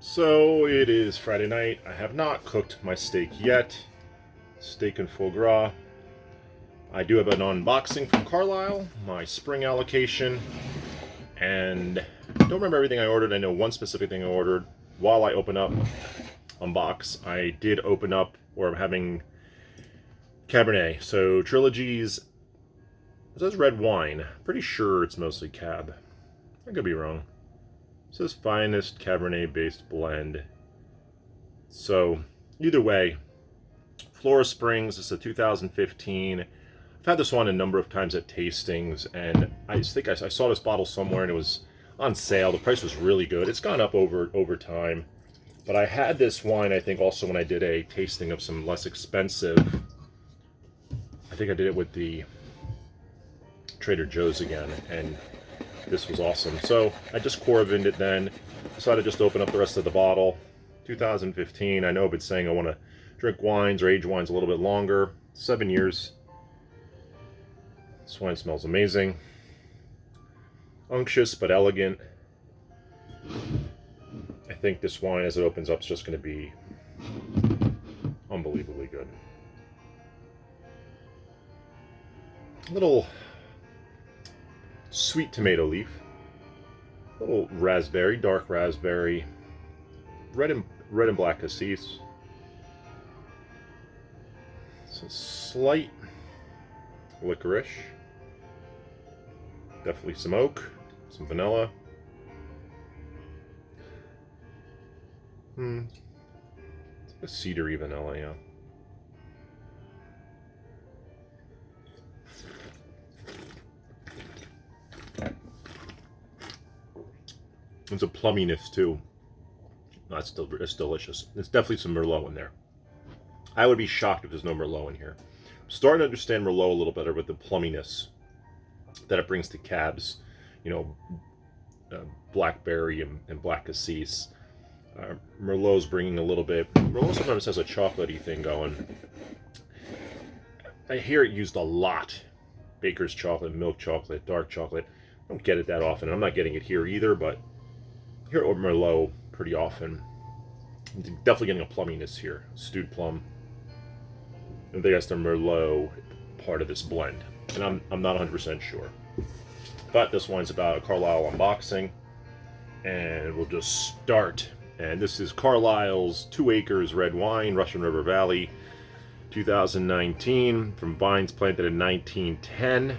So it is Friday night. I have not cooked my steak yet. Steak and foie gras. I do have an unboxing from Carlisle, my spring allocation, and don't remember everything I ordered. I know one specific thing I ordered. While I unbox, I did open up, or I'm having Cabernet. So Trilogy's, it says red wine. Pretty sure it's mostly Cab. I could be wrong. It says finest Cabernet based blend. So either way, Flora Springs is a 2015. I've had this one a number of times at tastings, and I think I saw this bottle somewhere and it was on sale. The price was really good. It's gone up over time. But I had this wine, I think, also when I did a tasting of some less expensive. I think I did it with the Trader Joe's again, and this was awesome. So I just Coravined it then. Decided to just open up the rest of the bottle. 2015. I know I've been saying I want to drink wines or age wines a little bit longer. 7 years. This wine smells amazing. Unctuous but elegant. I think this wine, as it opens up, is just going to be unbelievably good. Little sweet tomato leaf, little raspberry, dark raspberry, red and black cassis. Some slight licorice, definitely some oak, some vanilla. It's like a cedary vanilla, yeah. There's a plumminess too. It's delicious. There's definitely some Merlot in there. I would be shocked if there's no Merlot in here. I'm starting to understand Merlot a little better with the plumminess that it brings to cabs. You know, blackberry and black cassis. Merlot's bringing a little bit. Merlot sometimes has a chocolatey thing going. I hear it used a lot. Baker's chocolate, milk chocolate, dark chocolate. I don't get it that often. I'm not getting it here either, but here at Merlot pretty often. I'm definitely getting a plumminess here. Stewed plum. I think that's the Merlot part of this blend. And I'm not 100% sure. But this wine's about a Carlisle unboxing. And we'll just start. And this is Carlisle's 2 Acres Red Wine, Russian River Valley, 2019, from vines planted in 1910.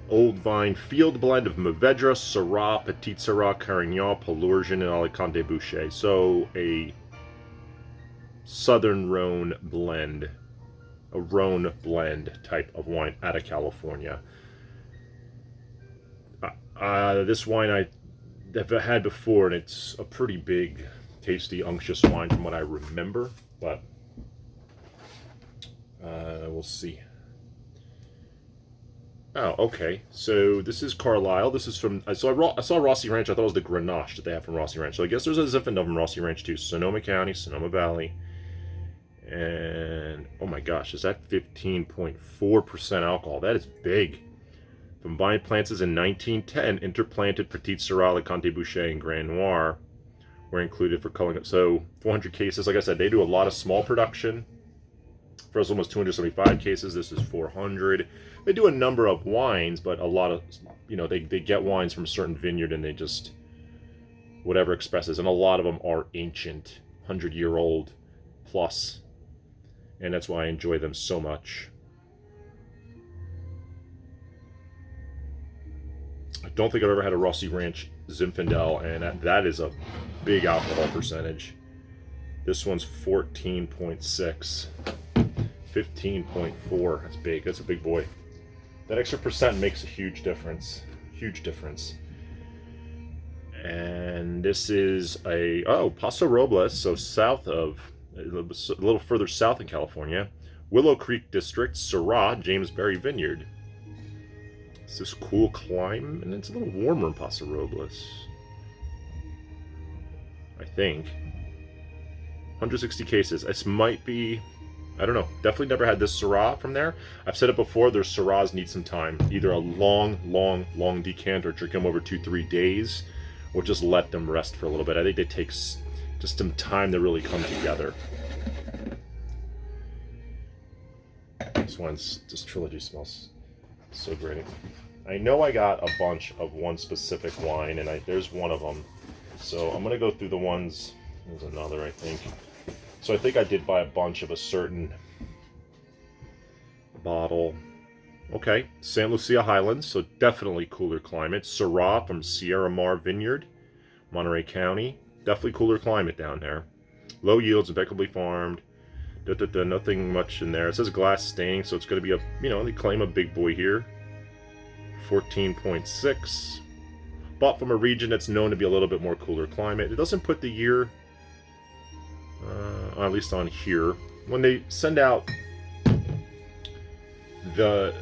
Old vine field blend of Mourvedre, Syrah, Petit Syrah, Carignan, Palourgen, and Alicante Bouschet. So a Southern Rhone blend, a Rhone blend type of wine out of California. This wine I've had before, and it's a pretty big, tasty, unctuous wine from what I remember, but we'll see. Oh, okay. So this is Carlisle. This is from, I saw Rossi Ranch. I thought it was the Grenache that they have from Rossi Ranch. So I guess there's a Zinfandel from Rossi Ranch too. Sonoma County, Sonoma Valley. And, oh my gosh, is that 15.4% alcohol? That is big. From vine plants in 1910, interplanted Petit Syrah, Alicante Bouschet, and Grand Noir were included for culling it. So 400 cases. Like I said, they do a lot of small production. First one was 275 cases. This is 400. They do a number of wines, but a lot of, you know, they get wines from a certain vineyard and they just, whatever expresses. And a lot of them are ancient, 100-year-old plus. And that's why I enjoy them so much. I don't think I've ever had a Rossi Ranch Zinfandel, and that is a big alcohol percentage. This one's 14.6. 15.4. That's big. That's a big boy. That extra percent makes a huge difference. Huge difference. And this is Paso Robles, so south of, a little further south in California. Willow Creek District, Syrah, James Berry Vineyard. It's this cool climb, and it's a little warmer in Paso Robles, I think. 160 cases. This might be, I don't know. Definitely never had this Syrah from there. I've said it before, their Syrahs need some time. Either a long decanter, drink them over 2-3 days, or just let them rest for a little bit. I think they take just some time to really come together. This trilogy smells so great. I know I got a bunch of one specific wine, and there's one of them. So I'm gonna go through the ones. There's another, I think. So I think I did buy a bunch of a certain bottle. Okay, St. Lucia Highlands, so definitely cooler climate. Syrah from Sierra Mar Vineyard, Monterey County. Definitely cooler climate down there. Low yields, impeccably farmed. Nothing much in there. It says glass staining, so it's going to be a, they claim a big boy here. 14.6. Bought from a region that's known to be a little bit more cooler climate. It doesn't put the year, at least on here. When they send out the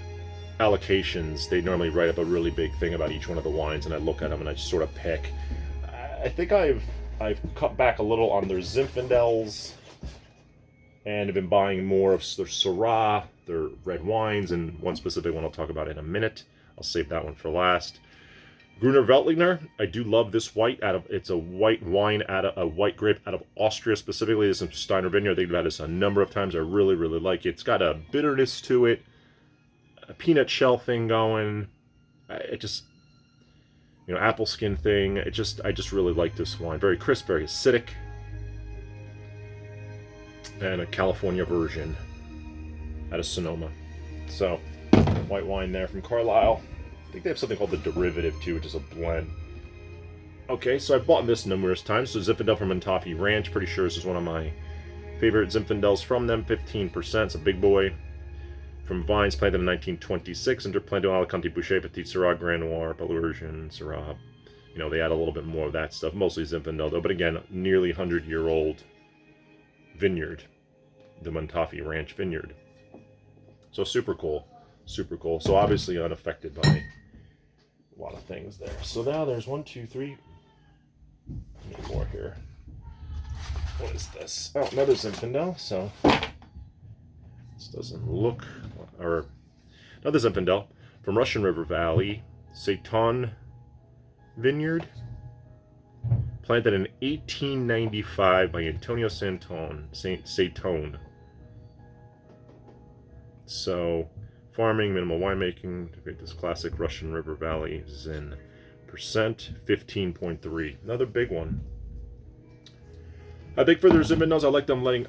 allocations, they normally write up a really big thing about each one of the wines, and I look at them and I just sort of pick. I think I've cut back a little on their Zinfandels, and have been buying more of their Syrah, their red wines, and one specific one I'll talk about in a minute. I'll save that one for last. Gruner Veltliner, I do love this white. It's a white wine a white grape out of Austria specifically. This is Steiner Vineyard. I think about this a number of times. I really, really like it. It's got a bitterness to it, a peanut shell thing going. It just, apple skin thing. I just really like this wine. Very crisp, very acidic. And a California version out of Sonoma. So, white wine there from Carlisle. I think they have something called the Derivative too, which is a blend. Okay, so I've bought this numerous times. So Zinfandel from Montafi Ranch. Pretty sure this is one of my favorite Zinfandels from them. 15%. It's a big boy. From vines planted in 1926. Interplanted Alicante Boucher, Petit Syrah, Grand Noir, Belarusian, Syrah. They add a little bit more of that stuff. Mostly Zinfandel though. But again, nearly 100-year-old vineyard. The Montafi Ranch Vineyard. So super cool. Super cool. So obviously unaffected by a lot of things there. So now there's 1, 2, 3. Need more here. What is this? Oh, another Zinfandel. So this doesn't look, or another Zinfandel from Russian River Valley, Seiton Vineyard, planted in 1895 by Antonio Seiton. So, farming, minimal winemaking, to create this classic Russian River Valley Zin. Percent 15.3. Another big one. I think for their Zinfandels,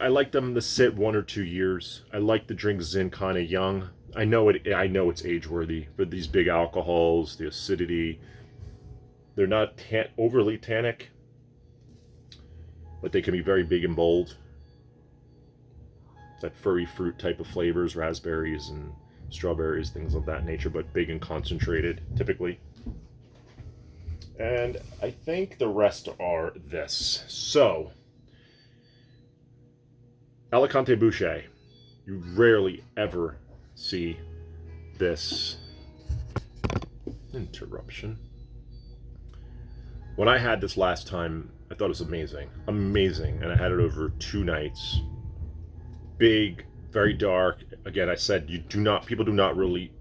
I like them to sit 1 or 2 years. I like to drink Zin kind of young. I know it's age worthy for these big alcohols, the acidity. They're not overly tannic, but they can be very big and bold. That furry fruit type of flavors, raspberries and strawberries, things of that nature, but big and concentrated typically. And I think the rest are this. So, Alicante Boucher. You rarely ever see this interruption. When I had this last time, I thought it was amazing. Amazing. And I had it over 2 nights. Big, very dark. Again, I said people do not really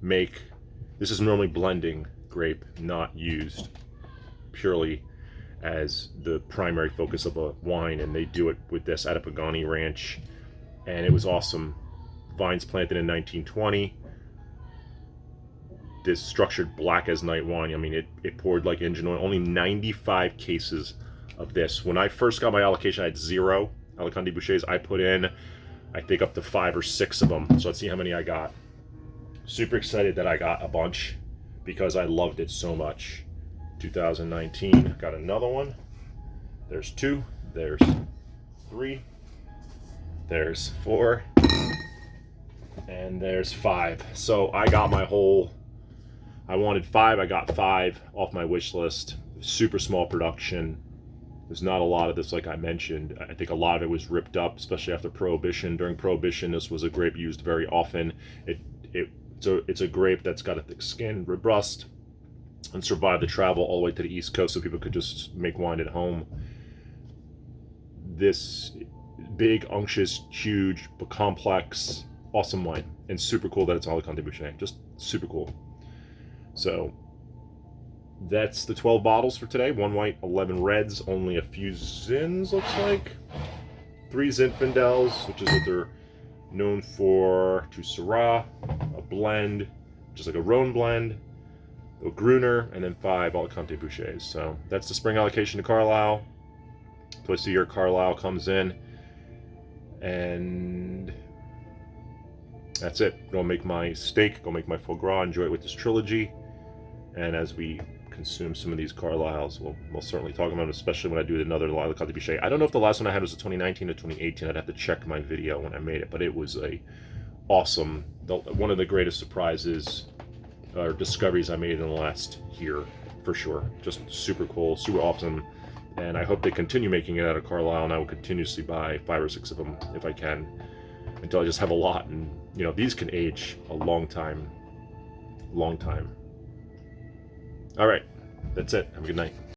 make, this is normally blending grape, not used purely as the primary focus of a wine, and they do it with this at a Pagani Ranch, and it was awesome. Vines planted in 1920. This structured black as night wine, I mean, it poured like engine oil. Only 95 cases of this. When I first got my allocation, I had 0 Alicante Bouchers. I put in, I think, up to 5 or 6 of them. So let's see how many I got. Super excited that I got a bunch because I loved it so much. 2019, got another one. There's 2, there's 3, there's 4, and there's 5. So I got my whole, I wanted 5, I got 5 off my wish list. Super small production. There's not a lot of this, like I mentioned. I think a lot of it was ripped up, especially after Prohibition. During Prohibition, this was a grape used very often. It's a grape that's got a thick skin, robust, and survived the travel all the way to the East Coast so people could just make wine at home. This big, unctuous, huge, but complex, awesome wine. And super cool that it's Alicante Boucher. Just super cool. So, That's the 12 bottles for today. 1 white, 11 reds, only a few Zins, looks like. 3 Zinfandels, which is what they're known for. 2 Syrah, a blend, just like a Rhone blend, a Gruner, and then 5 Alicante Bouchers. So that's the spring allocation to Carlisle. Twice a year, Carlisle comes in, and that's it. Go make my steak, go make my foie gras, enjoy it with this trilogy. And as we consume some of these Carlisles, we'll certainly talk about them, especially when I do another Alicante Boucher. I don't know if the last one I had was a 2019 or 2018. I'd have to check my video when I made it, but it was a awesome, one of the greatest surprises or discoveries I made in the last year, for sure. Just super cool, super awesome. And I hope they continue making it out of Carlisle, and I will continuously buy 5 or 6 of them if I can, until I just have a lot. And you know, these can age a long time. Long time. All right, that's it. Have a good night.